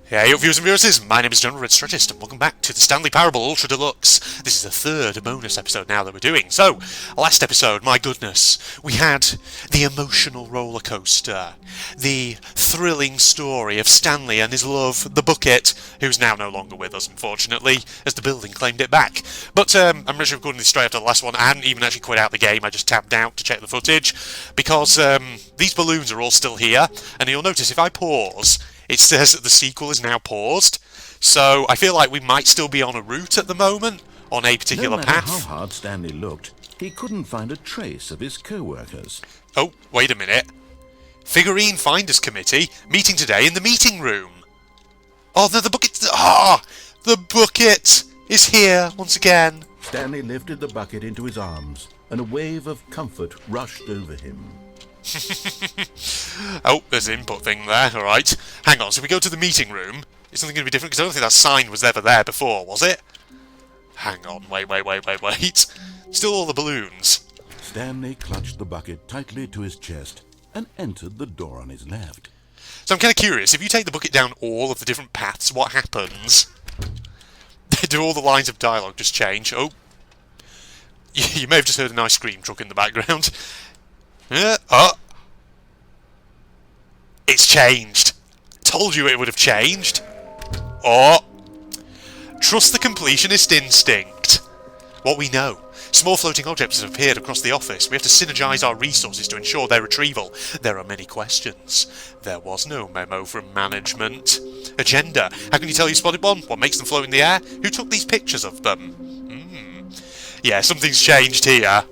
Hey, viewers and viewers, my name is General Red Strategist, and welcome back to the Stanley Parable Ultra Deluxe. This is the third bonus episode now that we're doing. So, last episode, my goodness, we had the emotional roller coaster, the thrilling story of Stanley and his love, the bucket, who's now no longer with us, unfortunately, as the building claimed it back. But I'm actually recording this straight after the last one. I hadn't even actually quit out the game, I just tapped out to check the footage, because these balloons are all still here, and you'll notice if I pause, it says that the sequel is now paused, so I feel like we might still be on a route at the moment, on a particular path. No matter how hard Stanley looked, he couldn't find a trace of his co-workers. Oh, wait a minute. Figurine Finders Committee, meeting today in the meeting room. Oh, the bucket... the bucket is here once again. Stanley lifted the bucket into his arms, and a wave of comfort rushed over him. Oh, there's an input thing there, alright. Hang on, so we go to the meeting room. Is something going to be different? Because I don't think that sign was ever there before, was it? Hang on, wait. Still all the balloons. Stanley clutched the bucket tightly to his chest and entered the door on his left. So I'm kind of curious, if you take the bucket down all of the different paths, what happens? Do all the lines of dialogue just change? Oh. You may have just heard an ice cream truck in the background. It's changed. Told you it would have changed. Trust the completionist instinct. What we know. Small floating objects have appeared across the office. We have to synergize our resources to ensure their retrieval. There are many questions. There was no memo from management. Agenda. How can you tell you spotted one? What makes them float in the air? Who took these pictures of them? Yeah, something's changed here.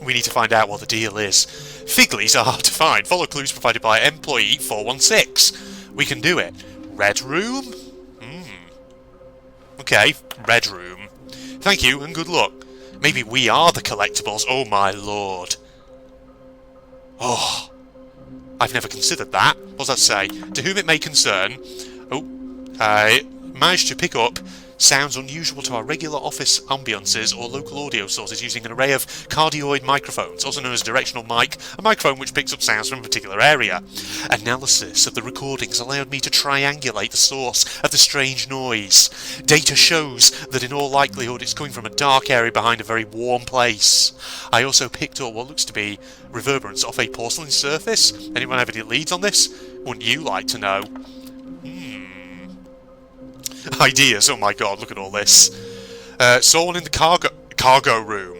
We need to find out what the deal is. Figlies are hard to find. Follow clues provided by employee 416. We can do it. Red room? Okay, red room. Thank you and good luck. Maybe we are the collectibles. Oh my lord. Oh, I've never considered that. What does that say? To whom it may concern. Oh, I managed to pick up sounds unusual to our regular office ambiances or local audio sources using an array of cardioid microphones, also known as a directional mic, a microphone which picks up sounds from a particular area. Analysis of the recordings allowed me to triangulate the source of the strange noise. Data shows that in all likelihood it's coming from a dark area behind a very warm place. I also picked up what looks to be reverberance off a porcelain surface. Anyone have any leads on this? Wouldn't you like to know? Ideas, oh my god, look at all this. Saw one in the cargo room.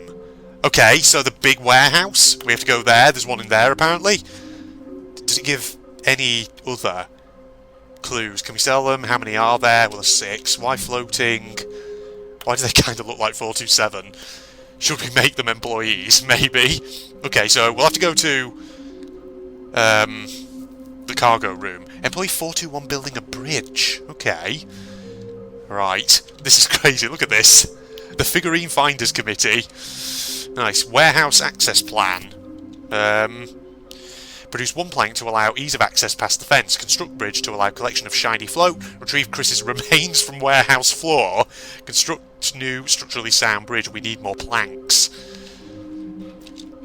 Okay, so the big warehouse, we have to go there, there's one in there apparently. Does it give any other clues? Can we sell them? How many are there? Well, there's 6. Why floating? Why do they kind of look like 427? Should we make them employees? Maybe. Okay, so we'll have to go to the cargo room. Employee 421 building a bridge. Okay. Right, this is crazy, look at this. The Figurine Finders Committee. Nice. Warehouse access plan. Produce one plank to allow ease of access past the fence. Construct bridge to allow collection of shiny float. Retrieve Chris's remains from warehouse floor. Construct new structurally sound bridge. We need more planks.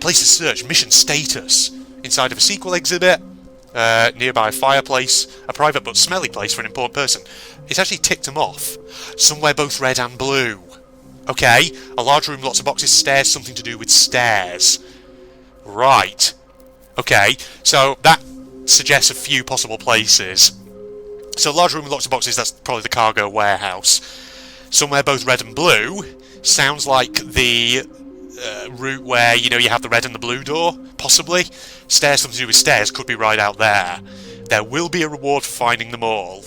Place a search. Mission status. Inside of a sequel exhibit. Nearby a fireplace, a private but smelly place for an important person. It's actually ticked them off. Somewhere both red and blue. Okay, a large room, lots of boxes, stairs, something to do with stairs. Right. Okay, so that suggests a few possible places. So large room with lots of boxes, that's probably the cargo warehouse. Somewhere both red and blue sounds like the route where, you know, you have the red and the blue door, possibly. Stairs, something to do with stairs, could be right out there. There will be a reward for finding them all.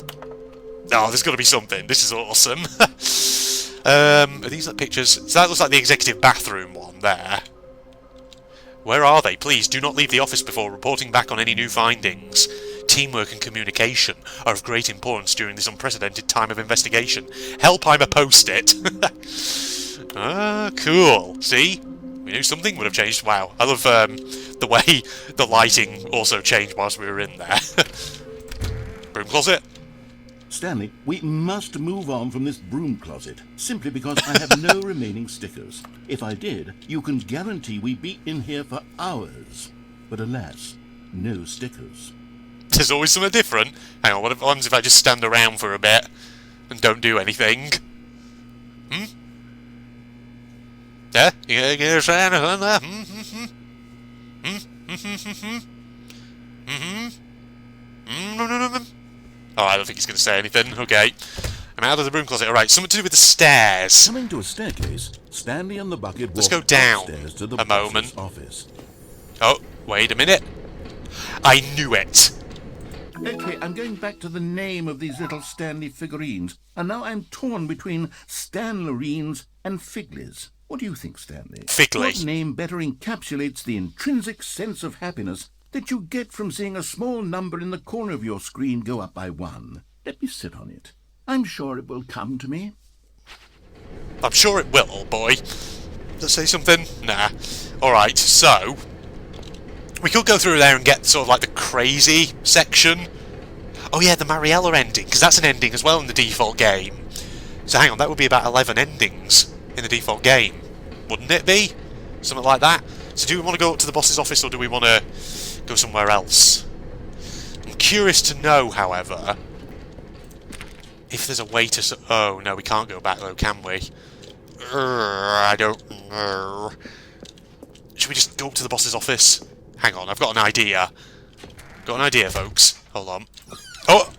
Oh, there's got to be something. This is awesome. Are these like pictures? So that looks like the executive bathroom one there. Where are they? Please do not leave the office before reporting back on any new findings. Teamwork and communication are of great importance during this unprecedented time of investigation. Help, I'm a post-it. Cool. See? We knew something would have changed. Wow. I love the way the lighting also changed whilst we were in there. Broom closet. Stanley, we must move on from this broom closet, simply because I have no remaining stickers. If I did, you can guarantee we'd be in here for hours. But alas, no stickers. There's always something different. Hang on, what happens if I just stand around for a bit and don't do anything? Yeah? You stand around there? Oh, I don't think he's going to say anything. Okay. I'm out of the broom closet. Alright, something to do with the stairs. Coming to a staircase, Stanley and the bucket Let's walked go down upstairs to the a moment. office. Oh, wait a minute. I knew it. Okay, I'm going back to the name of these little Stanley figurines, and now I'm torn between Stanlerines and Figlies. What do you think, Stanley? Figley. What name better encapsulates the intrinsic sense of happiness that you get from seeing a small number in the corner of your screen go up by 1? Let me sit on it. I'm sure it will come to me. I'm sure it will, old boy. Does it say something? Nah. Alright, so we could go through there and get sort of like the crazy section. Oh yeah, the Mariella ending, because that's an ending as well in the default game. So hang on, that would be about 11 endings in the default game. Wouldn't it be? Something like that. So do we want to go up to the boss's office, or do we want to go somewhere else? I'm curious to know, however, if there's a way to... Oh, no, we can't go back, though, can we? I don't know. Should we just go up to the boss's office? Hang on, I've got an idea. Got an idea, folks. Hold on. Oh!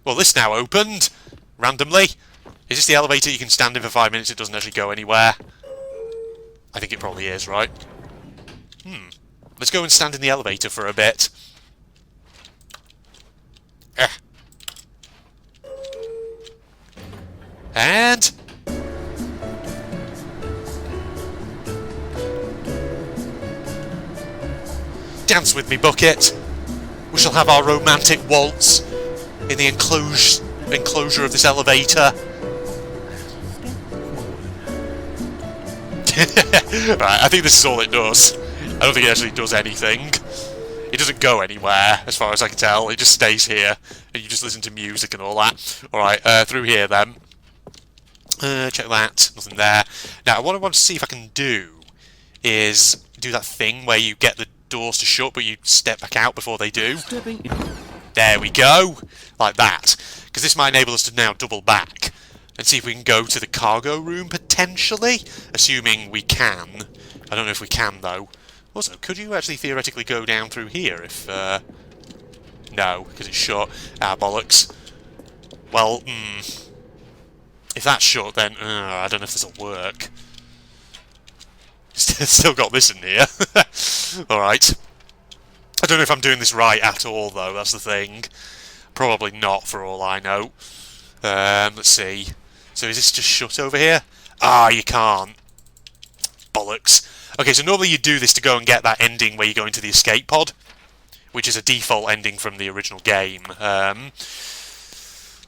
Well, this now opened. Randomly. Is this the elevator you can stand in for 5 minutes? It doesn't actually go anywhere. I think it probably is, right? Let's go and stand in the elevator for a bit. And... dance with me, Bucket. We shall have our romantic waltz in the enclosure of this elevator. Right, I think this is all it does. I don't think it actually does anything. It doesn't go anywhere, as far as I can tell. It just stays here, and you just listen to music and all that. Alright, through here then. Check that. Nothing there. Now, what I want to see if I can do is do that thing where you get the doors to shut, but you step back out before they do. There we go. Like that. Because this might enable us to now double back and see if we can go to the cargo room, potentially. Assuming we can. I don't know if we can, though. Also, could you actually theoretically go down through here if... No, because it's shut. Ah, bollocks. Well, if that's shut, then I don't know if this will work. Still got this in here. Alright. I don't know if I'm doing this right at all, though. That's the thing. Probably not, for all I know. Let's see. So is this just shut over here? Ah, you can't. Bollocks. Okay, so normally you do this to go and get that ending where you go into the escape pod, which is a default ending from the original game.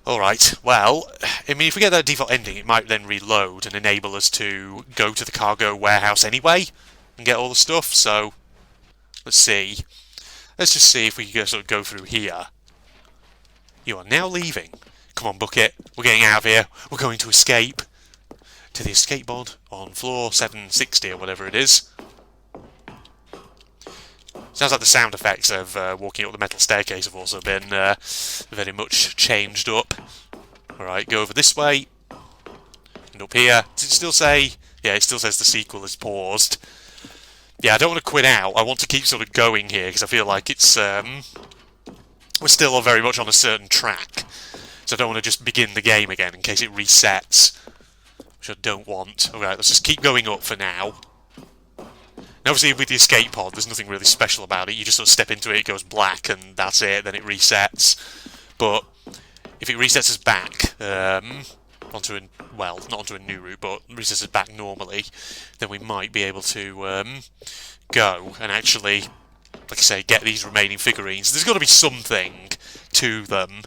Alright, well, I mean, if we get that default ending, it might then reload and enable us to go to the cargo warehouse anyway and get all the stuff, so let's see. Let's just see if we can sort of go through here. You are now leaving. Come on, Bucket. We're getting out of here. We're going to escape to the escape pod on floor 760 or whatever it is. Sounds like the sound effects of walking up the metal staircase have also been very much changed up. Alright, go over this way. And up here. Does it still say... Yeah, it still says the sequel is paused. Yeah, I don't want to quit out. I want to keep sort of going here, because I feel like it's... we're still very much on a certain track. So I don't want to just begin the game again in case it resets. Which I don't want. Alright, let's just keep going up for now. And obviously with the escape pod, there's nothing really special about it. You just sort of step into it, it goes black, and that's it, then it resets. But if it resets us back onto a... well, not onto a new route, but resets us back normally, then we might be able to go and actually, like I say, get these remaining figurines. There's got to be something to them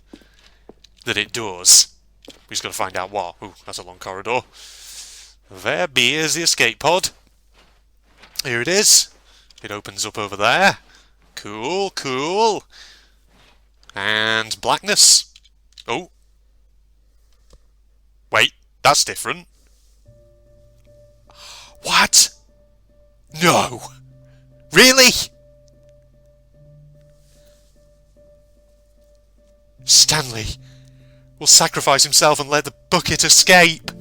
that it does. We just got to find out what. Ooh, that's a long corridor. There is the escape pod. Here it is. It opens up over there. Cool, cool. And blackness. Oh. Wait, that's different. What? No. Really? Stanley will sacrifice himself and let the bucket escape.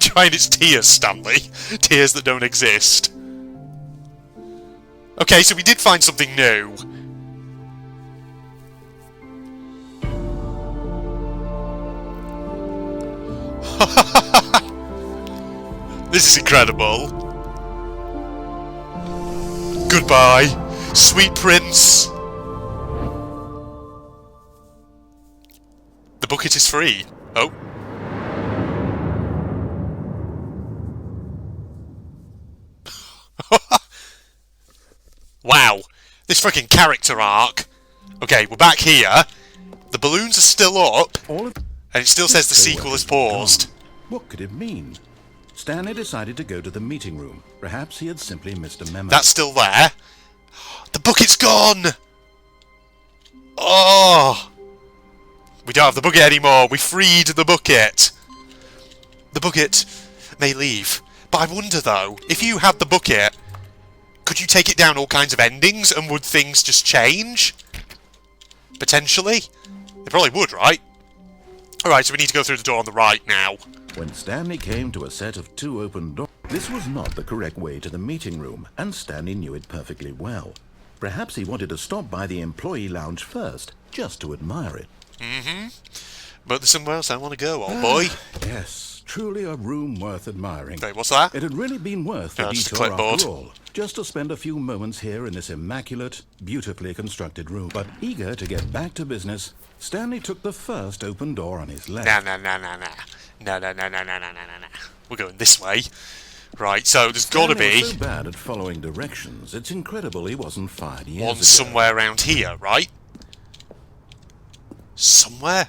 Trying its tears, Stanley. Tears that don't exist. Okay, so we did find something new. This is incredible. Goodbye, sweet prince. The bucket is free. Oh. Wow. This freaking character arc. Okay, we're back here. The balloons are still up. And it still says the sequel is paused. What could it mean? Stanley decided to go to the meeting room. Perhaps he had simply missed a memo. That's still there. The bucket's gone! Oh! We don't have the bucket anymore. We freed the bucket. The bucket may leave. But I wonder, though, if you had the bucket, could you take it down all kinds of endings and would things just change? Potentially? They probably would, right? Alright, so we need to go through the door on the right now. When Stanley came to a set of 2 open doors, this was not the correct way to the meeting room, and Stanley knew it perfectly well. Perhaps he wanted to stop by the employee lounge first, just to admire it. But there's somewhere else I want to go, old boy. Yes, truly a room worth admiring. Wait, what's that? It had really been worth the Just a detour clipboard. after all, just to spend a few moments here in this immaculate, beautifully constructed room. But eager to get back to business, Stanley took the first open door on his left. No. We're going this way. Right, so there's got to Stanley was be so bad at following directions, it's incredible he wasn't fired years one ago. somewhere around here, right? Somewhere?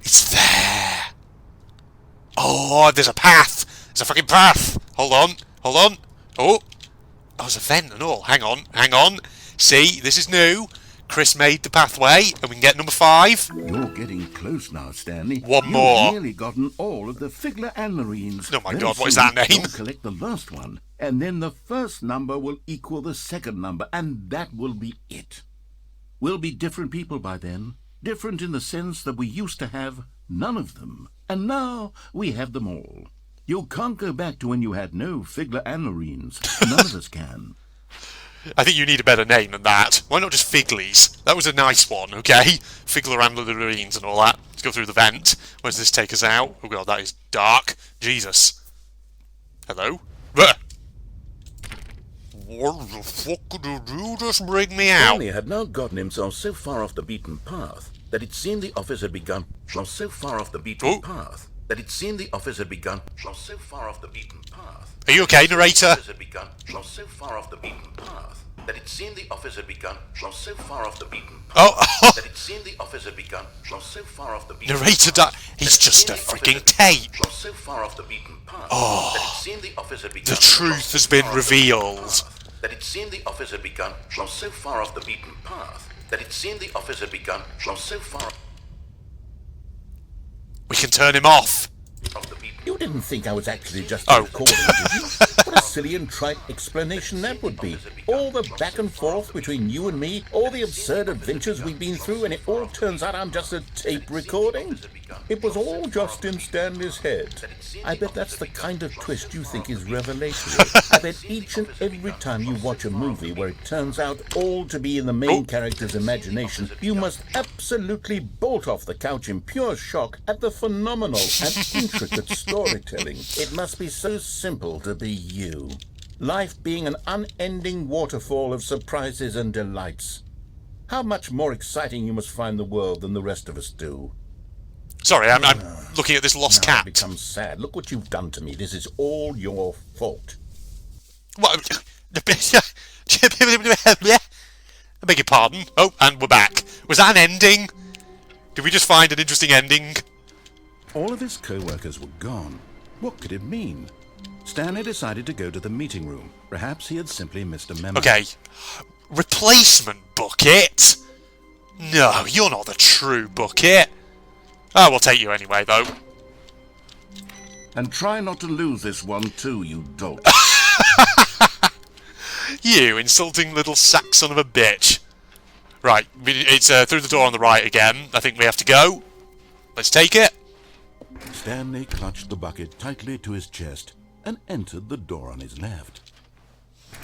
It's there! Oh, there's a path! There's a fucking path! Hold on. Oh, there's a vent and all. Hang on. See, this is new. Chris made the pathway, and we can get number 5. You're getting close now, Stanley. One more. You've nearly gotten all of the Figurines. Oh my Very God, what is soon, that name? You'll collect the last one, and then the first number will equal the second number, and that will be it. We'll be different people by then. Different in the sense that we used to have none of them, and now we have them all. You can't go back to when you had no Figurines. None of us can. I think you need a better name than that. Why not just Figlies? That was a nice one, okay? Figurines and all that. Let's go through the vent. Where does this take us out? Oh God, that is dark. Jesus. Hello? What the fuck did you just bring me out? Stanley had now gotten himself so far off the beaten path that it seemed the office had begun. So far off the beaten path that it seemed the office had begun. So far off the beaten path. Are you okay, narrator? So far off the beaten path that it seemed the office had begun. So far off the beaten path Oh, that it seemed the office had begun. So far off the beaten narrator, he's just a freaking tape. So far off the beaten path Oh, that it seemed the office had begun. the truth has been revealed. That it seemed the office had begun. So far off the beaten path that it seemed the office had begun. So far We can turn him off. off the beaten. You didn't think I was actually just Oh. recording, did you? What a silly and trite explanation that would be. All the back and forth between you and me, all the absurd adventures we've been through, and it all turns out I'm just a tape recording? It was all just in Stanley's head. I bet that's the kind of twist you think is revelatory. I bet each and every time you watch a movie where it turns out all to be in the main character's imagination, you must absolutely bolt off the couch in pure shock at the phenomenal and intricate storytelling. It must be so simple to be you. Life being an unending waterfall of surprises and delights. How much more exciting you must find the world than the rest of us do. Sorry, I'm looking at this lost Now cat. it becomes sad. Look what you've done to me. This is all your fault. What? I beg your pardon. Oh, and we're back. Was that an ending? Did we just find an interesting ending? All of his co-workers were gone. What could it mean? Stanley decided to go to the meeting room. Perhaps he had simply missed a memo. Okay. Replacement bucket? No, you're not the true bucket. Oh, we'll take you anyway, though. And try not to lose this one too, you dolt. You insulting little sack son of a bitch. Right, it's through the door on the right again. I think we have to go. Let's take it. Stanley clutched the bucket tightly to his chest and entered the door on his left.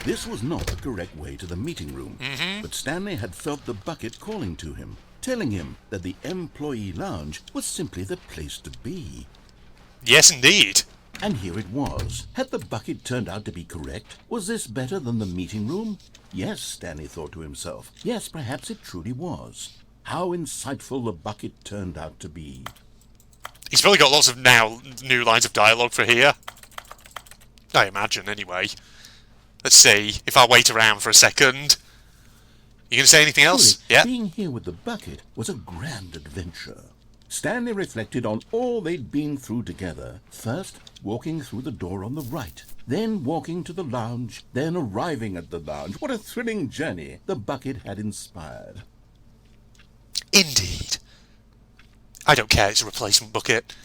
This was not the correct way to the meeting room, but Stanley had felt the bucket calling to him, telling him that the employee lounge was simply the place to be. Yes, indeed. And here it was. Had the bucket turned out to be correct? Was this better than the meeting room? Yes, Stanley thought to himself. Yes, perhaps it truly was. How insightful the bucket turned out to be. He's probably got lots of now new lines of dialogue for here. I imagine, anyway. Let's see if I wait around for a second. You going to say anything else? Truly, Yeah. being here with the bucket was a grand adventure. Stanley reflected on all they'd been through together. First, walking through the door on the right. Then walking to the lounge. Then arriving at the lounge. What a thrilling journey the bucket had inspired. Indeed. I don't care, it's a replacement bucket.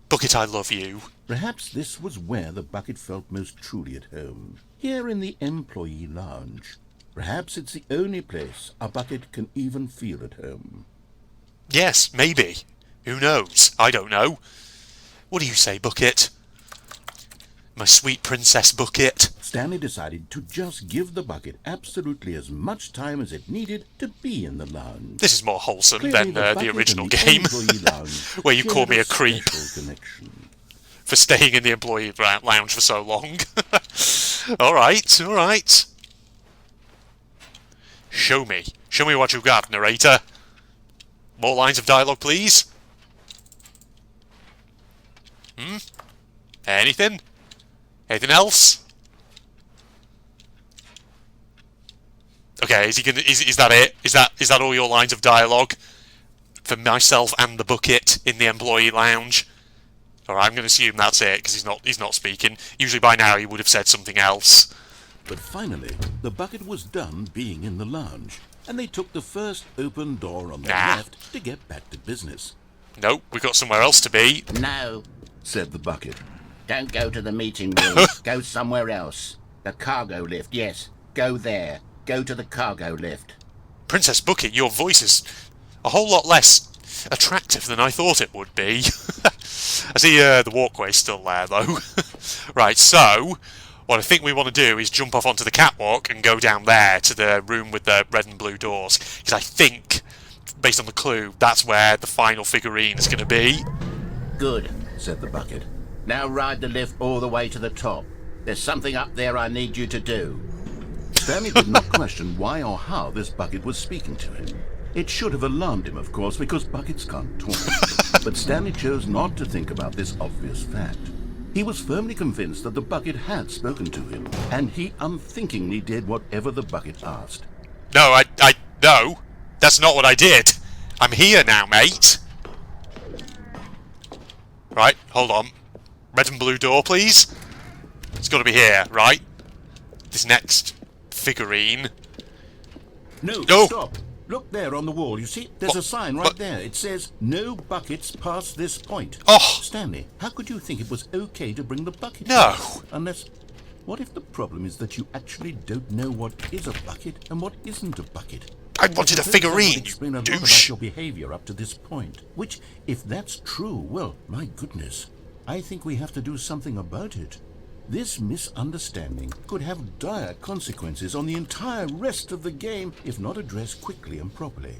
Bucket, I love you. Perhaps this was where the bucket felt most truly at home. Here in the employee lounge. Perhaps it's the only place a bucket can even feel at home. Yes, maybe. Who knows? I don't know. What do you say, Bucket? My sweet princess Bucket. Stanley decided to just give the bucket absolutely as much time as it needed to be in the lounge. This is more wholesome Clearly, than the bucket original and the game, employee lounge where you call shared me a creep special connection. for staying in the employee lounge for so long. Alright, alright. Show me what you got, narrator. More lines of dialogue, please. Anything? Anything else? Okay, is he gonna? Is that it? Is that all your lines of dialogue for myself and the bucket in the employee lounge? All right, I'm going to assume that's it because he's not speaking. Usually by now he would have said something else. But finally, the bucket was done being in the lounge, and they took the first open door on the left to get back to business. Nope, we've got somewhere else to be. No, Said the bucket. don't go to the meeting room. Go somewhere else. The cargo lift, yes. Go there. Go to the cargo lift. Princess Bucket, your voice is a whole lot less attractive than I thought it would be. I see the walkway's still there, though. Right, so what I think we want to do is jump off onto the catwalk and go down there to the room with the red and blue doors. Because I think, based on the clue, that's where the final figurine is going to be. Good. Said the bucket. Now ride the lift all the way to the top. There's something up there I need you to do. Stanley did not question why or how this bucket was speaking to him. It should have alarmed him, of course, because buckets can't talk. But Stanley chose not to think about this obvious fact. He was firmly convinced that the bucket had spoken to him, and he unthinkingly did whatever the bucket asked. No, no, that's not what I did. I'm here now, mate. Right, hold on. Red and blue door, please. It's got to be here, right? This next figurine. No, No. stop! Look there on the wall, you see? There's a sign right there. It says, no buckets past this point. Oh! Stanley, how could you think it was okay to bring the bucket? No. here? Unless, what if the problem is that you actually don't know what is a bucket and what isn't a bucket? I wanted a suppose that would figurine, you explain a lot about douche. your behavior up to this point. Which, if that's true, well, my goodness, I think we have to do something about it. This misunderstanding could have dire consequences on the entire rest of the game if not addressed quickly and properly.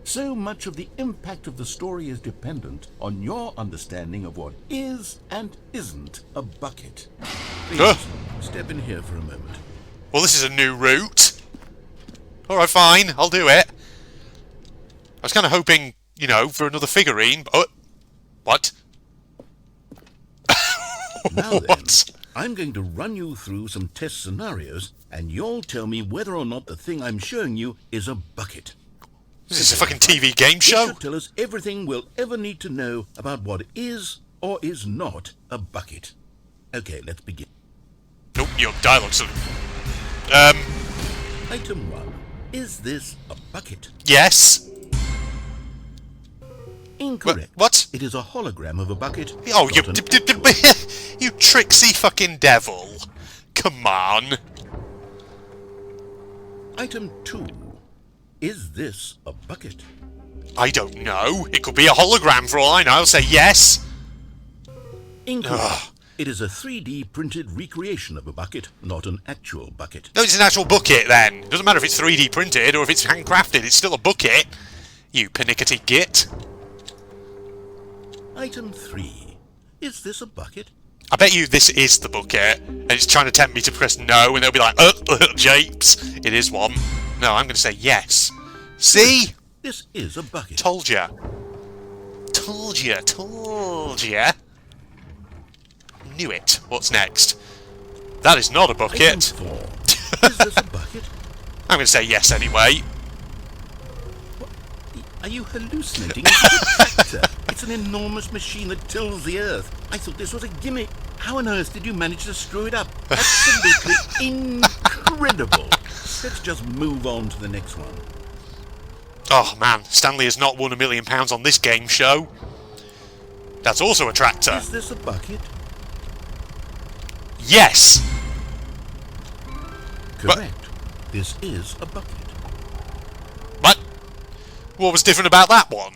So much of the impact of the story is dependent on your understanding of what is and isn't a bucket. Please, step in here for a moment. Well, this is a new route. Alright, fine, I'll do it. I was kind of hoping, you know, for another figurine, but... What? Now then, What? I'm going to run you through some test scenarios, and you'll tell me whether or not the thing I'm showing you is a bucket. Is this a fucking TV game It show? should tell us everything we'll ever need to know about what is or is not a bucket. Okay, let's begin. Nope, your dialogue's... Item 1. Is this a bucket? Yes? Incorrect. What? It is a hologram of a bucket. Oh, you... not an You tricksy fucking devil. Come on. Item 2. Is this a bucket? I don't know. It could be a hologram for all I know. I'll say yes. Incorrect. It is a 3D printed recreation of a bucket, not an actual bucket. No, it's an actual bucket then. Doesn't matter if it's 3D printed or if it's handcrafted. It's still a bucket. You pernickety git. Item 3. Is this a bucket? I bet you this is the bucket, and it's trying to tempt me to press no, and they'll be like, japes, it is one. No, I'm going to say yes. See? This is a bucket. Told ya. Told ya. Told ya. Knew it. What's next? That is not a bucket. Item 4. Is this a bucket? I'm going to say yes anyway. Are you hallucinating? It's a tractor. It's an enormous machine that tills the earth. I thought this was a gimmick. How on earth did you manage to screw it up? Absolutely incredible. Let's just move on to the next one. Oh man, Stanley has not won £1 million on this game show. That's also a tractor. Is this a bucket? Yes! Correct. This is a bucket. What? What was different about that one?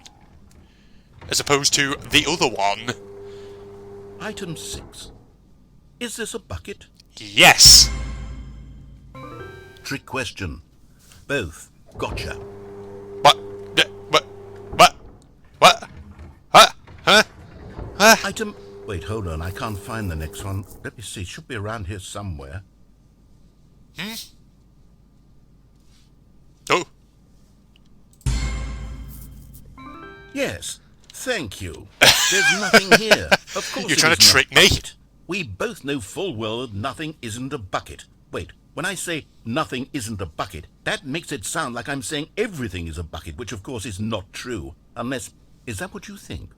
As opposed to the other one? Item 6. Is this a bucket? Yes! Trick question. Both. Gotcha. What? What? What? What? Huh? Huh? Item... Wait, hold on. I can't find the next one. Let me see. It should be around here somewhere. Oh. Yes. Thank you. There's nothing here. Of course You're trying to trick me? We both know full well that nothing isn't a bucket. Wait, when I say nothing isn't a bucket, that makes it sound like I'm saying everything is a bucket, which of course is not true. Unless... Is that what you think?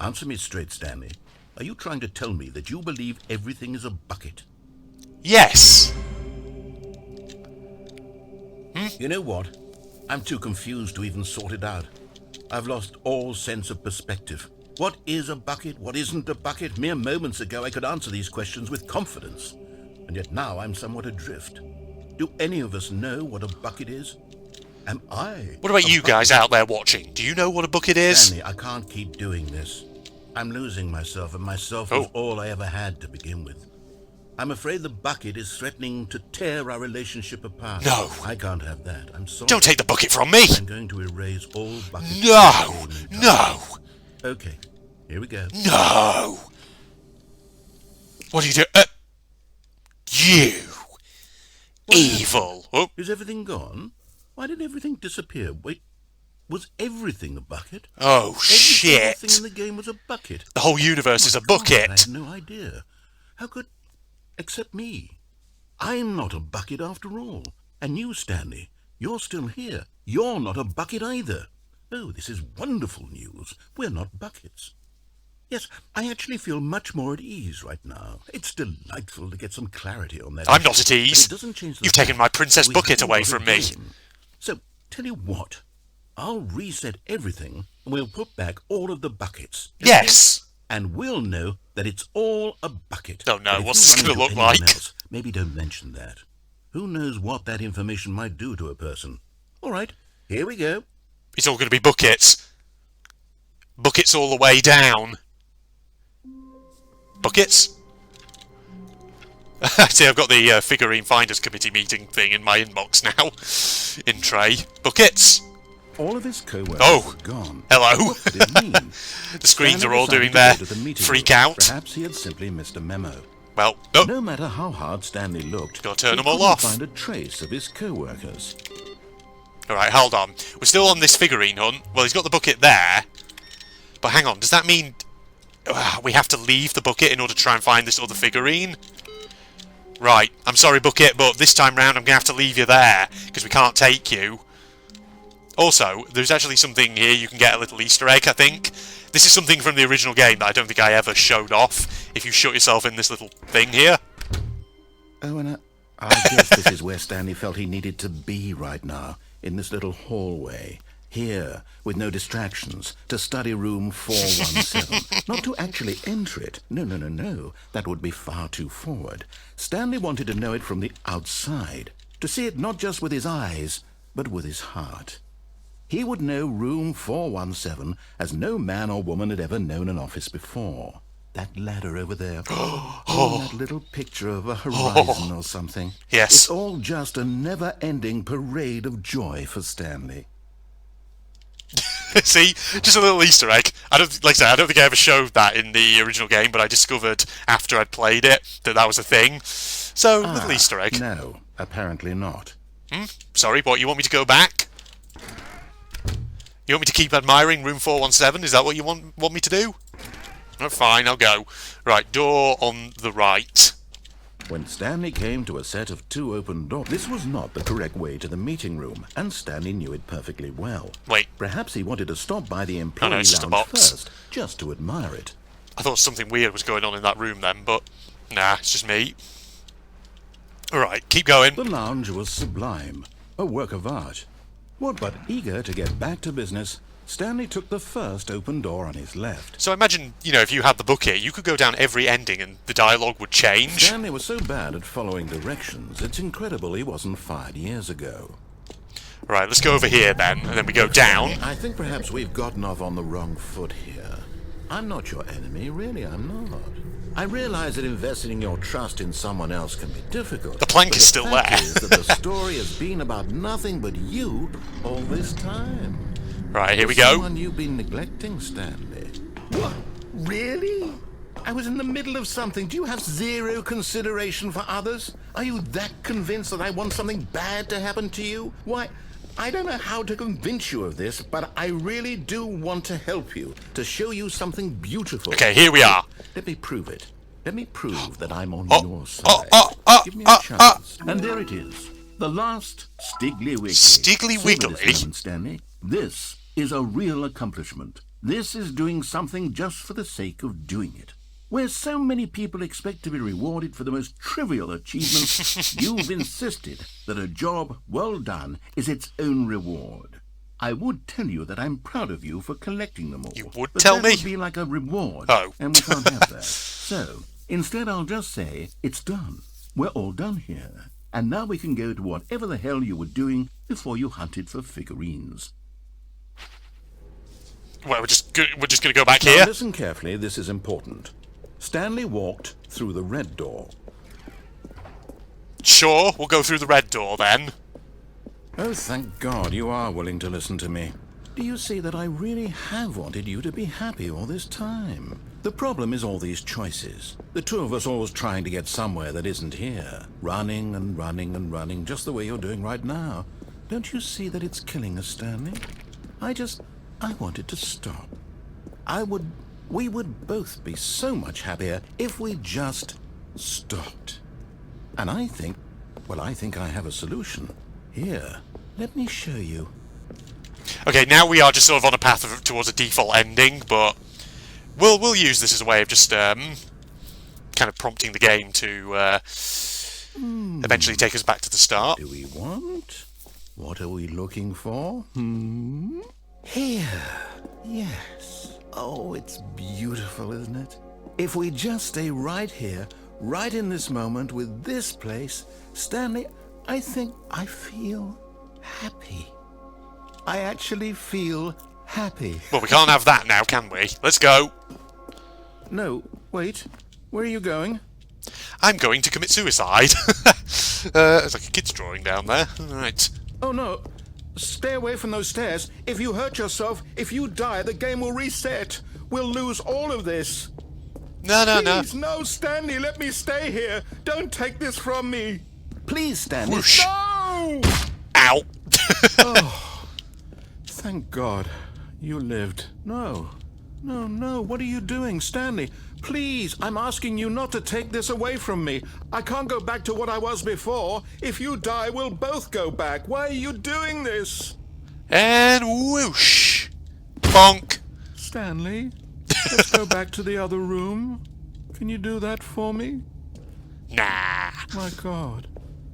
Answer me straight, Stanley. Are you trying to tell me that you believe everything is a bucket? Yes! You know what? I'm too confused to even sort it out. I've lost all sense of perspective. What is a bucket? What isn't a bucket? Mere moments ago I could answer these questions with confidence. And yet now I'm somewhat adrift. Do any of us know what a bucket is? Am I? What about you guys out there watching? Do you know what a bucket is? Stanley, I can't keep doing this. I'm losing myself, and myself was all I ever had to begin with. I'm afraid the bucket is threatening to tear our relationship apart. No. I can't have that. I'm sorry. Don't take the bucket from me! I'm going to erase all buckets. No! No! Okay, here we go. No! What do you do? You! Evil! Oh, Is everything gone? Why did everything disappear? Wait, was everything a bucket? oh Every shit! single thing in the game was a bucket. The whole universe is a God, I bucket! had no idea. How could... Except me. I'm not a bucket after all. And you, Stanley, you're still here. You're not a bucket either. Oh, this is wonderful news. We're not buckets. Yes, I actually feel much more at ease right now. It's delightful to get some clarity on that. I'm not at ease. But it doesn't change the You've taken fact my princess we bucket haven't away got a from me. game. So, tell you what. I'll reset everything, and we'll put back all of the buckets. Yes! And we'll know that it's all a bucket. Oh no, But if what's you this run gonna into look anyone like? else, maybe don't mention that. Who knows what that information might do to a person? All right, here we go. It's all going to be buckets. Buckets all the way down. Buckets? See, I've got the Figurine Finders Committee meeting thing in my inbox now. In tray. Buckets! All of his co-workers Oh, are gone. hello. What did it mean? The screens Stanley are all decided doing to their go to the meeting freak room. out. Perhaps he had simply missed a memo. Well, no. No matter how hard Stanley looked, Gotta turn he them all couldn't off. find a trace of his co-workers. Alright, hold on. We're still on this figurine hunt. Well, he's got the bucket there. But hang on, does that mean we have to leave the bucket in order to try and find this other figurine? Right, I'm sorry, bucket, but this time round I'm going to have to leave you there, because we can't take you. Also, there's actually something here you can get a little Easter egg, I think. This is something from the original game that I don't think I ever showed off, if you shut yourself in this little thing here. Oh, and I guess this is where Stanley felt he needed to be right now, in this little hallway. Here, with no distractions, to study room 417. Not to actually enter it. No. That would be far too forward. Stanley wanted to know it from the outside. To see it not just with his eyes, but with his heart. He would know room 417 as no man or woman had ever known an office before. That ladder over there. That little picture of a horizon or something. Yes. It's all just a never-ending parade of joy for Stanley. See, just a little Easter egg. I don't think I ever showed that in the original game, but I discovered after I'd played it that was a thing. So, little Easter egg. No, apparently not. Sorry, what, you want me to go back? You want me to keep admiring room 417? Is that what you want me to do? Oh, fine, I'll go. Right, door on the right. When Stanley came to a set of 2 open doors, this was not the correct way to the meeting room, and Stanley knew it perfectly well. Wait. Perhaps he wanted to stop by the employee it's just a lounge box. first, just to admire it. I thought something weird was going on in that room then, but nah, it's just me. Alright, keep going. The lounge was sublime, a work of art. What but eager to get back to business, Stanley took the first open door on his left. So imagine, if you had the book here, you could go down every ending and the dialogue would change. Stanley was so bad at following directions, it's incredible he wasn't fired years ago. Right, let's go over here then, and then we go down. I think perhaps we've gotten off on the wrong foot here. I'm not your enemy, really, I'm not. I realize that investing your trust in someone else can be difficult. The plank but is still the fact there. is that the story has been about nothing but you all this time. Right, here we There's go. Someone you've been neglecting, Stanley. What? Really? I was in the middle of something. Do you have zero consideration for others? Are you that convinced that I want something bad to happen to you? Why, I don't know how to convince you of this, but I really do want to help you, to show you something beautiful. Okay, here we are. Let me prove it. Let me prove that I'm on Oh, your oh, side. oh, oh, Give me oh, a chance. And there it is. The last Stiggly Wiggly. Stiggly Savor Wiggly? this moment, Stanley. This is a real accomplishment. This is doing something just for the sake of doing it. Where so many people expect to be rewarded for the most trivial achievements, you've insisted that a job well done is its own reward. I would tell you that I'm proud of you for collecting them all. You would but tell that me? would be like a reward, Oh. and we can't have that. So, instead I'll just say, it's done. We're all done here. And now we can go to whatever the hell you were doing before you hunted for figurines. Well, we're just going to go back Now here. listen carefully, this is important. Stanley walked through the red door. Sure, we'll go through the red door then. Oh, thank God you are willing to listen to me. Do you see that I really have wanted you to be happy all this time? The problem is all these choices. The two of us always trying to get somewhere that isn't here. Running and running and running, just the way you're doing right now. Don't you see that it's killing us, Stanley? I wanted to stop. We would both be so much happier if we just stopped. And I think I have a solution. Here, let me show you. Okay, now we are just sort of on a path towards a default ending, but we'll use this as a way of just kind of prompting the game to eventually take us back to the start. Do we want? What are we looking for? Here. Yes. Oh, it's beautiful, isn't it? If we just stay right here, right in this moment with this place, Stanley, I think I feel happy. I actually feel happy. Well, we can't have that now, can we? Let's go. No, wait. Where are you going? I'm going to commit suicide. It's like a kid's drawing down there. Right. Oh, no. Stay away from those stairs. If you hurt yourself, if you die, the game will reset. We'll lose all of this. No. Please, no, Stanley, let me stay here. Don't take this from me. Please, Stanley. Whoosh. No! Ow. Thank God. You lived. No. What are you doing, Stanley? Please, I'm asking you not to take this away from me. I can't go back to what I was before. If you die, we'll both go back. Why are you doing this? And whoosh. Bonk. Stanley, let's go back to the other room. Can you do that for me? Nah. My God,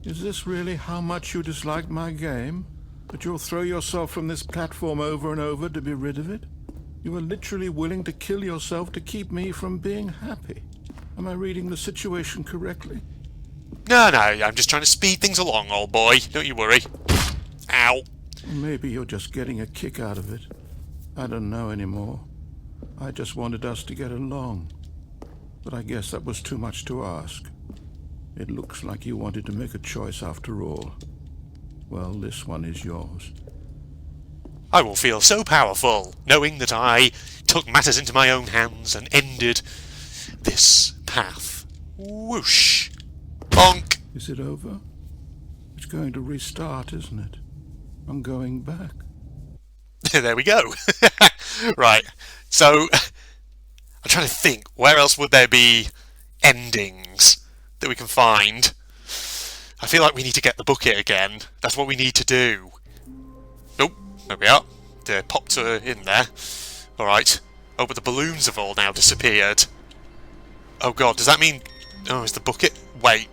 is this really how much you dislike my game? That you'll throw yourself from this platform over and over to be rid of it? You are literally willing to kill yourself to keep me from being happy. Am I reading the situation correctly? No, I'm just trying to speed things along, old boy. Don't you worry. Ow. Maybe you're just getting a kick out of it. I don't know anymore. I just wanted us to get along. But I guess that was too much to ask. It looks like you wanted to make a choice after all. Well, this one is yours. I will feel so powerful, knowing that I took matters into my own hands and ended this path. Whoosh. Bonk. Is it over? It's going to restart, isn't it? I'm going back. There we go. Right. So, I'm trying to think, where else would there be endings that we can find? I feel like we need to get the bucket again. That's what we need to do. Nope. There we are. They popped her in there. Alright. Oh, but the balloons have all now disappeared. Oh god, does that mean... Oh, is the bucket... Wait.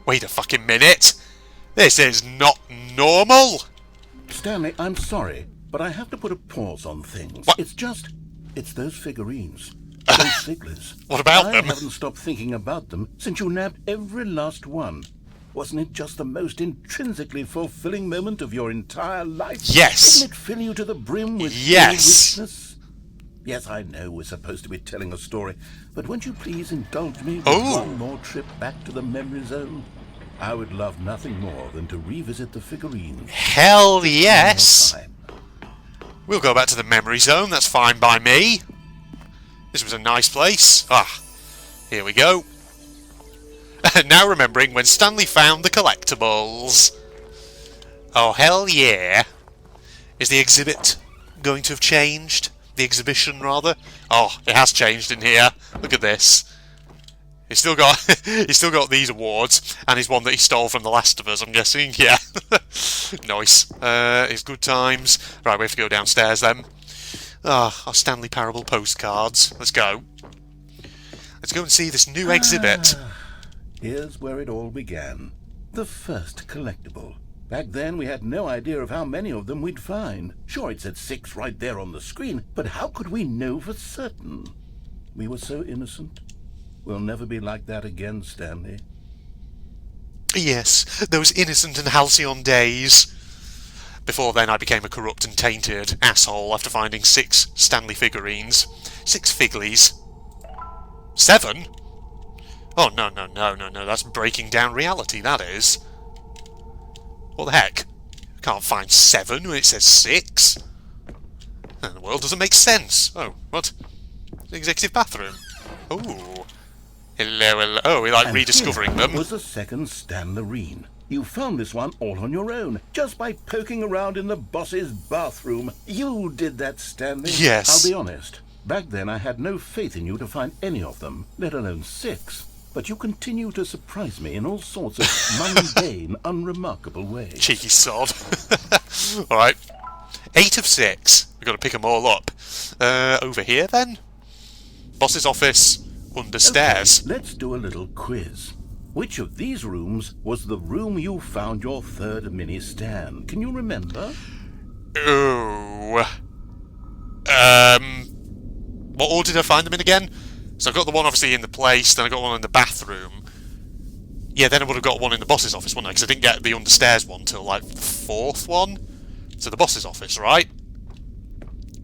Wait a fucking minute. This is not normal. Stanley, I'm sorry, but I have to put a pause on things. What? It's those figurines. Those figures. What about them? I haven't stopped thinking about them since you nabbed every last one. Wasn't it just the most intrinsically fulfilling moment of your entire life? Yes. Didn't it fill you to the brim with Yes. richness? Yes, I know we're supposed to be telling a story, but won't you please indulge me with Oh. one more trip back to the memory zone? I would love nothing more than to revisit the figurines. Hell yes. One more time. We'll go back to the memory zone, that's fine by me. This was a nice place. Ah, here we go. Now remembering when Stanley found the collectibles. Oh, hell yeah. Is the exhibit going to have changed? The exhibition, rather? Oh, it has changed in here. Look at this. He's still got these awards, and he's one that he stole from The Last of Us, I'm guessing. Yeah. Nice. It's good times. Right, we have to go downstairs then. Ah, our Stanley Parable postcards. Let's go. Let's go and see this new exhibit. Here's where it all began. The first collectible. Back then, we had no idea of how many of them we'd find. Sure, it said 6 right there on the screen, but how could we know for certain? We were so innocent. We'll never be like that again, Stanley. Yes, those innocent and halcyon days. Before then, I became a corrupt and tainted asshole after finding 6 Stanley figurines. 6 figlies. 7? Oh, no, that's breaking down reality, that is. What the heck? I can't find 7 when it says 6. The world doesn't make sense. Oh, what? The executive bathroom. Oh. Hello. Oh, we like And rediscovering here them. was the second Stanlerine. You found this one all on your own, just by poking around in the boss's bathroom. You did that, Stanley. Yes. I'll be honest. Back then, I had no faith in you to find any of them, let alone 6. But you continue to surprise me in all sorts of mundane, unremarkable ways. Cheeky sod. Alright. 8 of 6. We've got to pick them all up. Over here, then? Boss's office, under stairs. Okay, let's do a little quiz. Which of these rooms was the room you found your third mini stand? Can you remember? Oh. What order did I find them in again? So I've got the one obviously in the place, then I got one in the bathroom. Yeah, then I would have got one in the boss's office, wouldn't I? Because I didn't get the understairs one till like the 4th one. So the boss's office, right?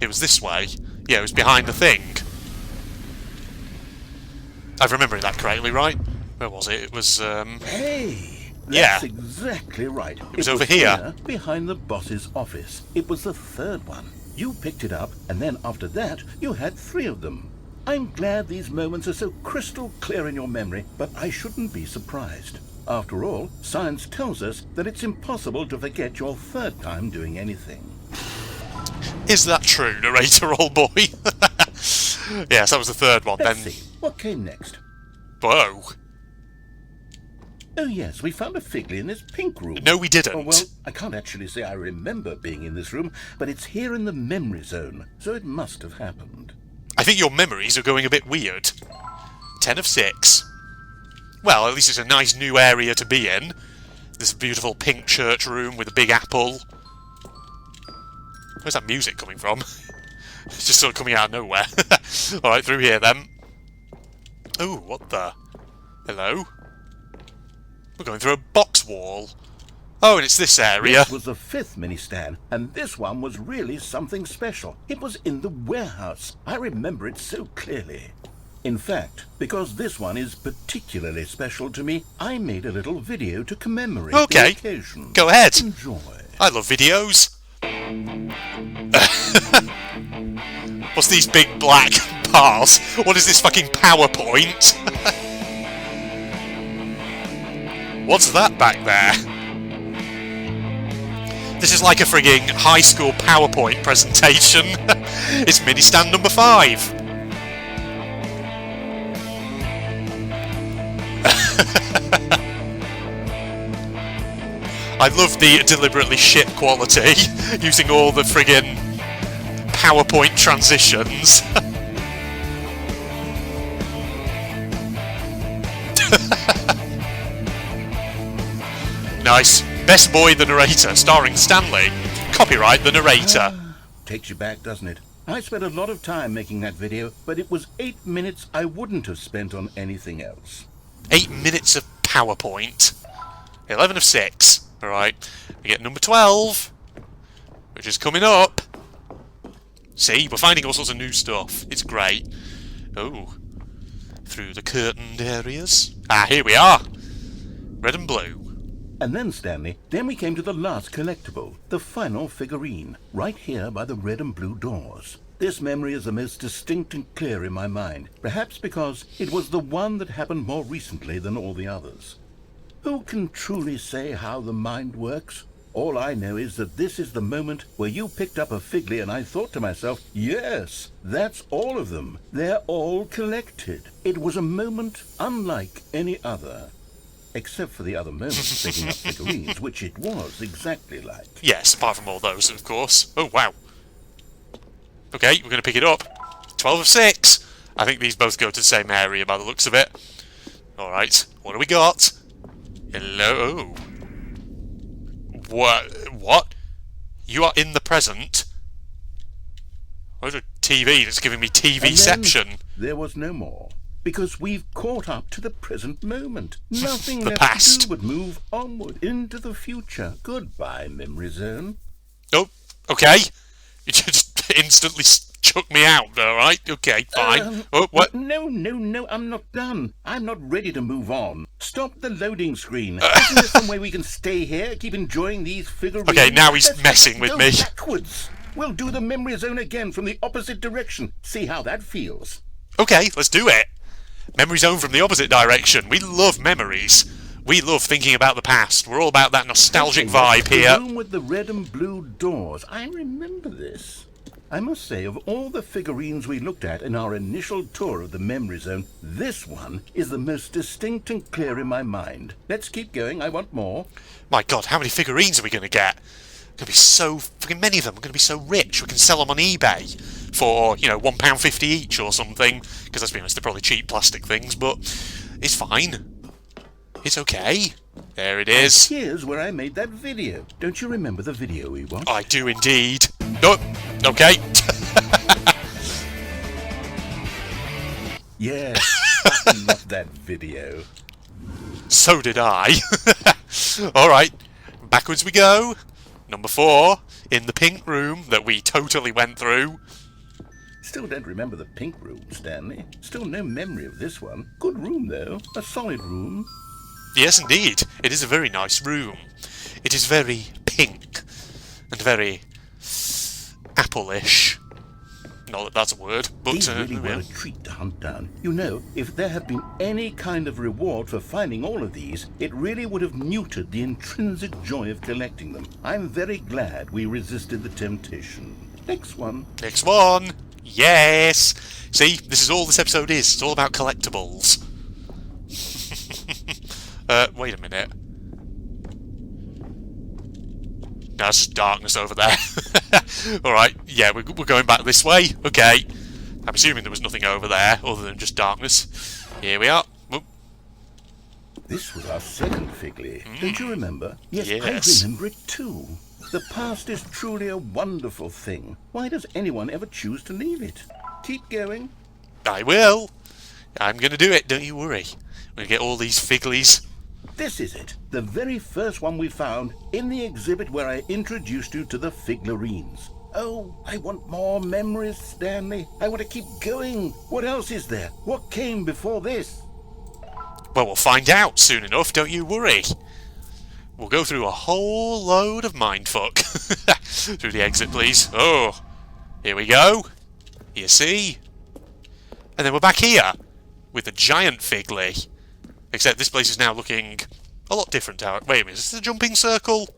It was this way. Yeah, it was behind the thing. I've remembered that correctly, right? Where was it? It was, Hey! Yeah. That's exactly right. It was over here. Behind the boss's office. It was the 3rd one. You picked it up, and then after that, you had 3 of them. I'm glad these moments are so crystal clear in your memory, but I shouldn't be surprised. After all, science tells us that it's impossible to forget your 3rd time doing anything. is that true, narrator, old boy? Yes, that was the 3rd one. Let's Then, see. What came next? whoa. Oh yes, we found a figly in this pink room. No, we didn't. Oh, well, I can't actually say I remember being in this room, but it's here in the memory zone, so it must have happened. I think your memories are going a bit weird. 10 of 6. Well, at least it's a nice new area to be in. This beautiful pink church room with a big apple. Where's that music coming from? It's just sort of coming out of nowhere. Alright, through here then. Oh, what the? Hello? We're going through a box wall. Oh, and it's this area. This was the 5th mini stand, and this one was really something special. It was in the warehouse. I remember it so clearly. In fact, because this one is particularly special to me, I made a little video to commemorate the occasion. Go ahead. Enjoy. I love videos. What's these big black bars? What is this fucking PowerPoint? What's that back there? This is like a frigging high school PowerPoint presentation. It's mini stand number 5. I love the deliberately shit quality, using all the friggin' PowerPoint transitions. Nice. Best Boy the Narrator, starring Stanley. Copyright the narrator. Takes you back, doesn't it? I spent a lot of time making that video, but it was 8 minutes I wouldn't have spent on anything else. 8 minutes of PowerPoint. 11 of 6. Alright, we get number 12, which is coming up. See, we're finding all sorts of new stuff. It's great. Oh, through the curtained areas. Ah, here we are. Red and blue. And then, Stanley, then we came to the last collectible, the final figurine, right here by the red and blue doors. This memory is the most distinct and clear in my mind, perhaps because it was the one that happened more recently than all the others. Who can truly say how the mind works? All I know is that this is the moment where you picked up a Figly and I thought to myself, yes, that's all of them. They're all collected. It was a moment unlike any other. Except for the other moments picking up figurines, which it was exactly like. Yes, apart from all those, of course. Oh, wow. Okay, we're going to pick it up. 12 of 6. I think these both go to the same area by the looks of it. Alright, what do we got? Hello. What? You are in the present? Where's a TV that's giving me TV-ception? There was no more. Because we've caught up to the present moment. Nothing The left past. to do but move onward into the future. Goodbye, memory zone. Oh, okay. You just instantly chuck me out, alright? Okay, fine. Oh, what? No, I'm not done. I'm not ready to move on. Stop the loading screen. Isn't there some way we can stay here, keep enjoying these figurines? Okay, now he's Let's messing with go me. backwards. We'll do the memory zone again from the opposite direction. See how that feels. Okay, let's do it. Memory zone from the opposite direction. We love memories. We love thinking about the past. We're all about that nostalgic vibe here. The room with the red and blue doors. I remember this. I must say, of all the figurines we looked at in our initial tour of the memory zone, this one is the most distinct and clear in my mind. Let's keep going. I want more. My God, how many figurines are we going to get? Going to be so fucking many of them. We're going to be so rich. We can sell them on eBay for, you know, £1.50 each or something. Because let's be honest, they're probably cheap plastic things, but it's fine. It's okay. There it is. Here's where I made that video. Don't you remember the video we watched? I do indeed. Oh, okay. Yes, I love that video. So did I. Alright, backwards we go. Number 4, in the pink room that we totally went through. Still don't remember the pink room, Stanley. Still no memory of this one. Good room, though. A solid room. Yes, indeed. It is a very nice room. It is very pink and very apple-ish. Not that that's a word, but These really were a treat to hunt down. You know, if there had been any kind of reward for finding all of these, it really would have neutered the intrinsic joy of collecting them. I'm very glad we resisted the temptation. Next one. Next one. Yes. See, this is all this episode is. It's all about collectibles. Wait a minute. No, it's just darkness over there. Alright, yeah, we're going back this way. Okay. I'm assuming there was nothing over there other than just darkness. Here we are. Oop. This was our second Figly. Don't you remember? Yes, Yes. I remember it too. The past is truly a wonderful thing. Why does anyone ever choose to leave it? Keep going. I will. I'm going to do it, don't you worry. We're going to get all these Figlies. This is it. The very first one we found in the exhibit where I introduced you to the Figurines. Oh, I want more memories, Stanley. I want to keep going. What else is there? What came before this? Well, we'll find out soon enough, don't you worry. We'll go through a whole load of mindfuck. Through the exit, please. Oh, here we go. You see? And then we're back here with the giant Figley. Except this place is now looking a lot different. Wait a minute, is this a jumping circle?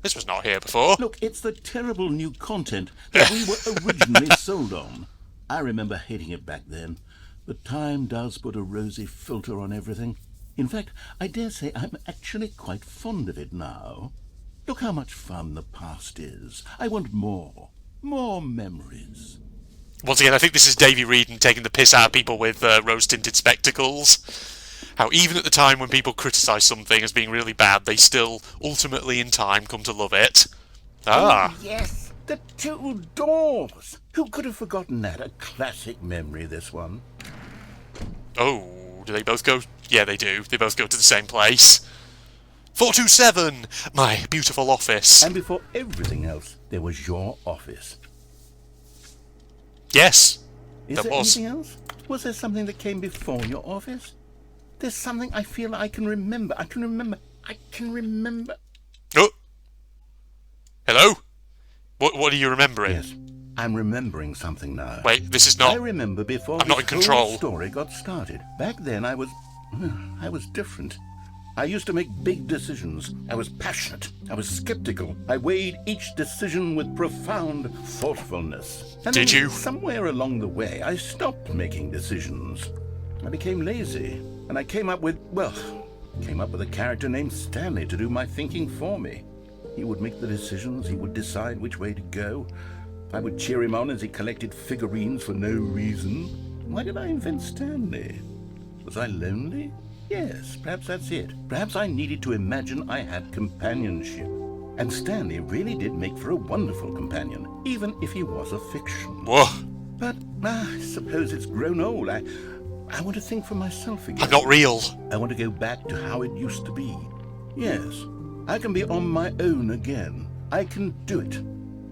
This was not here before. Look, it's the terrible new content that we were originally sold on. I remember hating it back then, but time does put a rosy filter on everything. In fact, I dare say I'm actually quite fond of it now. Look how much fun the past is. I want more. More memories. Once again, I think this is Davy Reedon taking the piss out of people with rose-tinted spectacles. How even at the time when people criticise something as being really bad, they still, ultimately in time, come to love it. Ah. Oh, yes, the two doors. Who could have forgotten that? A classic memory, this one. Oh, do they both go? Yeah, they do. They both go to the same place. 427, my beautiful office. And before everything else, there was your office. Yes, Is there there was. anything else? Was there something that came before your office? There's something I feel I can remember. I can remember. Oh. Hello? What are you remembering? Yes, I'm remembering something now. Wait, this is I not... remember before I'm not in this control. whole story got started. Back then, I was different. I used to make big decisions. I was passionate. I was skeptical. I weighed each decision with profound thoughtfulness. And Did then you? Somewhere along the way, I stopped making decisions. I became lazy, and I came up with a character named Stanley to do my thinking for me. He would make the decisions. He would decide which way to go. I would cheer him on as he collected figurines for no reason. Why did I invent Stanley? Was I lonely? Yes, perhaps that's it. Perhaps I needed to imagine I had companionship. And Stanley really did make for a wonderful companion, even if he was a fiction. Whoa. But I suppose it's grown old. I want to think for myself again. I'm not real. I want to go back to how it used to be. Yes, I can be on my own again. I can do it.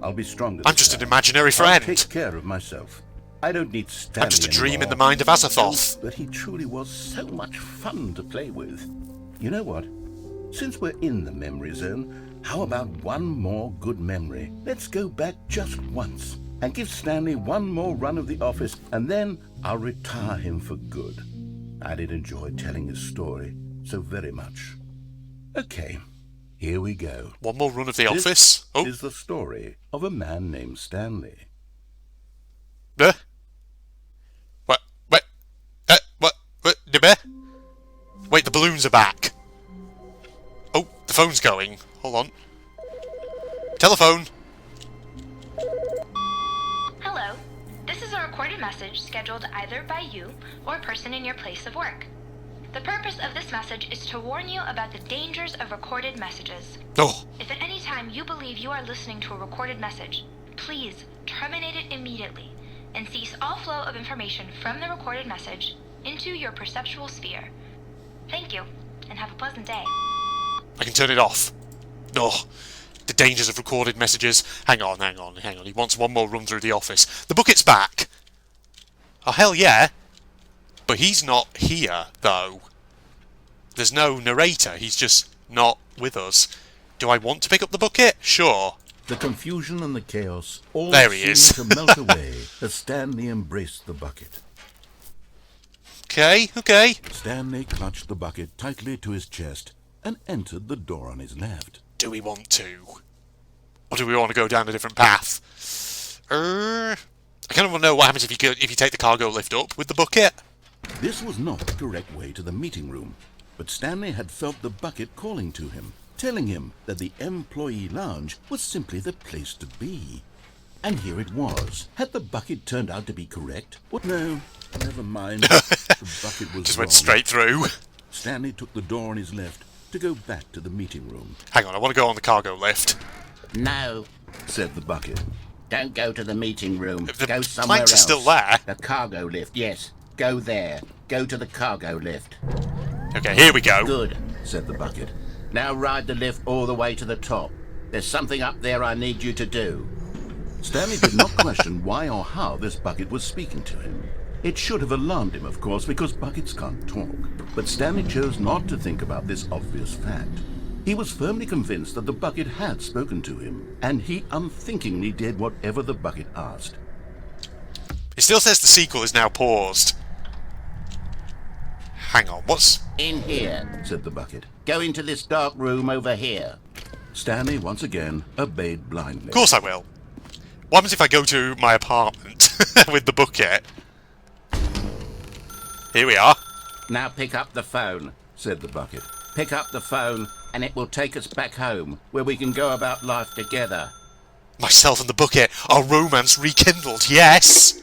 I'll be stronger. I'm just an imaginary friend. I'll take care of myself. I don't need Stanley I'm just a dream in anymore. the mind of Azathoth. But he truly was so much fun to play with. You know what? Since we're in the memory zone, how about one more good memory? Let's go back just once and give Stanley one more run of the office, and then I'll retire him for good. I did enjoy telling his story so very much. Okay, here we go. One more run of the This office. Oh. is the story of a man named Stanley. Wait, the balloons are back. Oh, the phone's going. Hold on. Telephone. Hello. This is a recorded message scheduled either by you or a person in your place of work. The purpose of this message is to warn you about the dangers of recorded messages. Oh, If at any time you believe you are listening to a recorded message, please terminate it immediately and cease all flow of information from the recorded message into your perceptual sphere. Thank you, and have a pleasant day. I can turn it off. Oh, the dangers of recorded messages. Hang on. He wants one more run through the office. The bucket's back. Oh, hell yeah. But he's not here, though. There's no narrator. He's just not with us. Do I want to pick up the bucket? Sure. The confusion and the chaos all There he seemed is. to melt away as Stanley embraced the bucket. Okay. Stanley clutched the bucket tightly to his chest and entered the door on his left. Do we want to? Or do we want to go down a different path? I kind of want to know what happens if you take the cargo lift up with the bucket. This was not the correct way to the meeting room, but Stanley had felt the bucket calling to him, telling him that the employee lounge was simply the place to be. And here it was. Had the bucket turned out to be correct? Well, no, never mind. The bucket was Just wrong. went straight through. Stanley took the door on his left to go back to the meeting room. Hang on, I want to go on the cargo lift. No, Said the bucket. don't go to the meeting room. The Go somewhere planks are else. still there. The cargo lift, yes. Go there. Go to the cargo lift. Okay, here we go. Good, said the bucket. Now ride the lift all the way to the top. There's something up there I need you to do. Stanley did not question why or how this bucket was speaking to him. It should have alarmed him, of course, because buckets can't talk. But Stanley chose not to think about this obvious fact. He was firmly convinced that the bucket had spoken to him, and he unthinkingly did whatever the bucket asked. It still says the sequel is now paused. Hang on, what's... In here, Said the bucket. go into this dark room over here. Stanley once again obeyed blindly. Of course I will. What happens if I go to my apartment with the bucket? Here we are. Now pick up the phone. Said the bucket. Pick up the phone, and it will take us back home, where we can go about life together. Myself and the bucket, our romance rekindled, yes!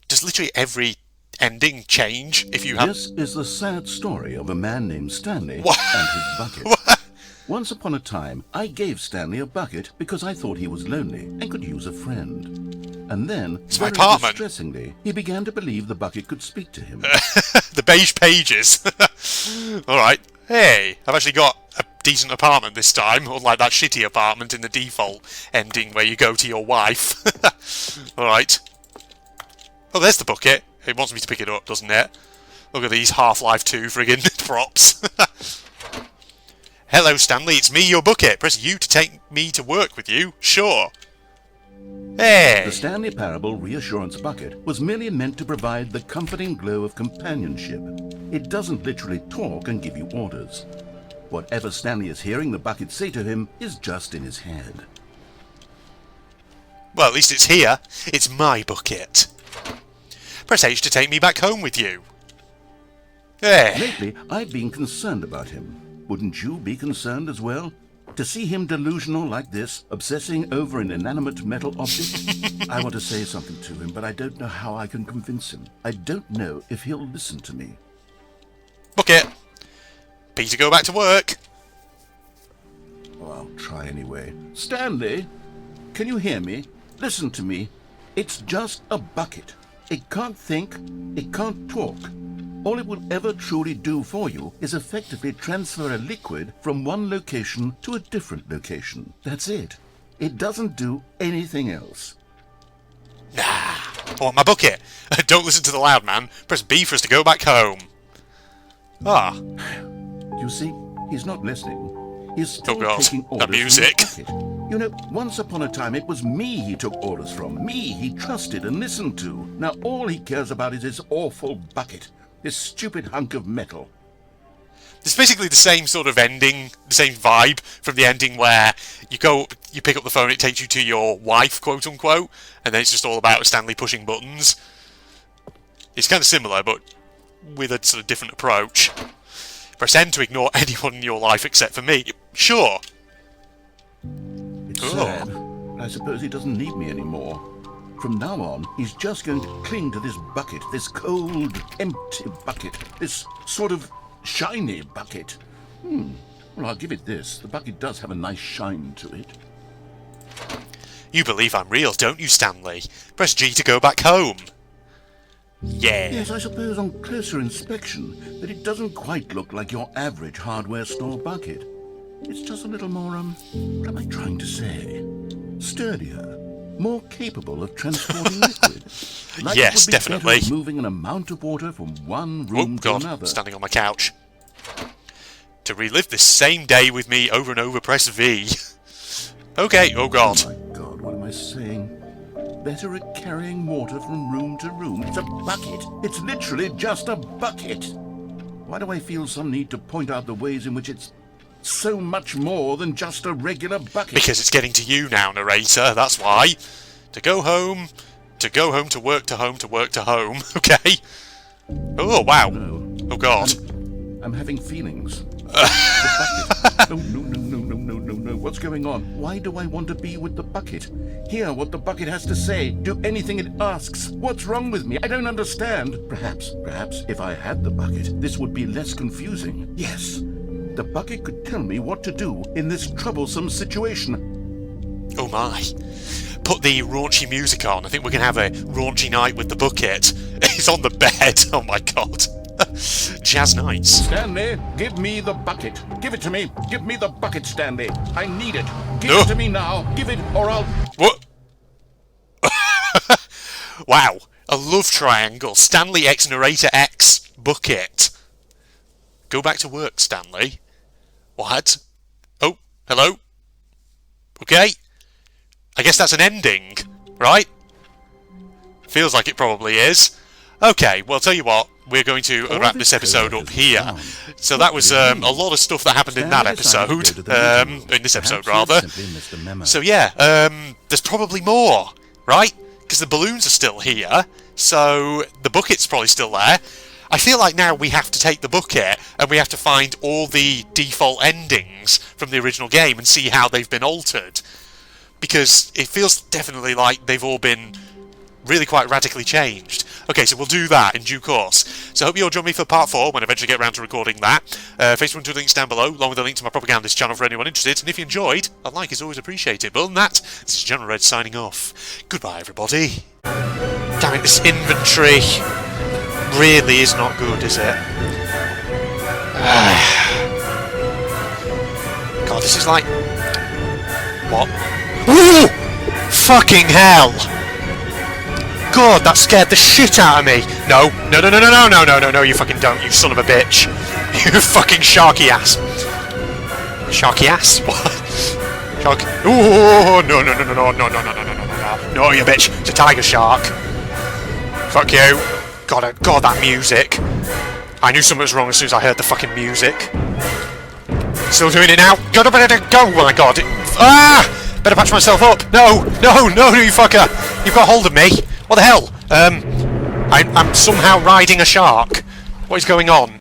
Does literally every ending change if you have... This is the sad story of a man named Stanley What? and his bucket. What? Once upon a time, I gave Stanley a bucket because I thought he was lonely and could use a friend. And then, It's my very apartment. distressingly, he began to believe the bucket could speak to him. The beige pages. Alright. Hey, I've actually got a decent apartment this time, unlike that shitty apartment in the default ending where you go to your wife. Alright. Oh, there's the bucket. It wants me to pick it up, doesn't it? Look at these Half-Life 2 friggin' props. Hello, Stanley, it's me, your bucket. Press U to take me to work with you. Sure. Hey! The Stanley Parable Reassurance Bucket was merely meant to provide the comforting glow of companionship. It doesn't literally talk and give you orders. Whatever Stanley is hearing the bucket say to him is just in his head. Well, at least it's here. It's my bucket. Press H to take me back home with you. Hey! Lately, I've been concerned about him. Wouldn't you be concerned as well? To see him delusional like this, obsessing over an inanimate metal object? I want to say something to him, but I don't know how I can convince him. I don't know if he'll listen to me. Bucket! Peter, go back to work. Oh, I'll try anyway. Stanley, can you hear me? Listen to me. It's just a bucket. It can't think, it can't talk. All it will ever truly do for you is effectively transfer a liquid from one location to a different location. That's it. It doesn't do anything else. Nah. I want my bucket. Don't listen to the loud man. Press B for us to go back home. Ah. You see, he's not listening. He's still Oh, God. taking That orders music. from the bucket. You know, once upon a time it was me he took orders from. Me he trusted and listened to. Now all he cares about is his awful bucket. This stupid hunk of metal. It's basically the same sort of ending, the same vibe from the ending where you pick up the phone, it takes you to your wife, quote unquote, and then it's just all about Stanley pushing buttons. It's kind of similar, but with a sort of different approach. Press N to ignore anyone in your life except for me. Sure. It's Oh. sad. I suppose he doesn't need me anymore. From now on, he's just going to cling to this bucket, this cold, empty bucket, this sort of shiny bucket. Well, I'll give it this. The bucket does have a nice shine to it. You believe I'm real, don't you, Stanley? Press G to go back home. Yeah. Yes, I suppose on closer inspection that it doesn't quite look like your average hardware store bucket. It's just a little more, what am I trying to say? Sturdier, more capable of transporting liquid. Like Yes, it would be definitely. better at moving an amount of water from one Oh, room to God. another. Standing on my couch. To relive this same day with me over and over, press V. Okay, oh, God. Oh my God, what am I saying? Better at carrying water from room to room. It's a bucket. It's literally just a bucket. Why do I feel some need to point out the ways in which it's so much more than just a regular bucket? Because it's getting to you now, narrator, that's why. To go home, to work, to home, to work, to home, okay? Oh, wow. No. Oh, God. I'm having feelings. The bucket. Oh, no. What's going on? Why do I want to be with the bucket? Hear what the bucket has to say. Do anything it asks. What's wrong with me? I don't understand. Perhaps, if I had the bucket, this would be less confusing. Yes, the bucket could tell me what to do in this troublesome situation. Oh, my. put the raunchy music on. I think we're going to have a raunchy night with the bucket. He's on the bed. Oh my god. Jazz nights. Stanley, give me the bucket. Give it to me. Give me the bucket, Stanley. I need it. Give No. it to me now. Give it, or I'll... What? Wow. A love triangle. Stanley X narrator X bucket. Go back to work, Stanley. What? Oh, hello? Okay. I guess that's an ending, right? Feels like it probably is. Okay, well, tell you what, we're going to wrap this episode up here. So that was a lot of stuff that happened in that episode, in this episode rather. So yeah, there's probably more, right? Because the balloons are still here, so the bucket's probably still there. I feel like now we have to take the bucket and we have to find all the default endings from the original game and see how they've been altered. Because it feels definitely like they've all been really quite radically changed. Okay, so we'll do that in due course. So I hope you'll join me for part 4 when I eventually get around to recording that. Facebook and Twitter links down below, along with a link to my propagandist channel for anyone interested. And if you enjoyed, a like is always appreciated. But other than that, this is General Red signing off. Goodbye, everybody. Damn it, this inventory really is not good, is it? God, this is like... What? Ooh! Fucking hell! God, that scared the shit out of me! No, you fucking don't, you son of a bitch. You fucking sharky ass. Sharky ass? What? Shark... Ooh, no, no, you bitch. It's a tiger shark. Fuck you. God, that music. I knew something was wrong as soon as I heard the fucking music. Still doing it now. Go! Oh my god. Ah! Better patch myself up. No, you fucker. You've got hold of me. What the hell? I'm somehow riding a shark. What is going on?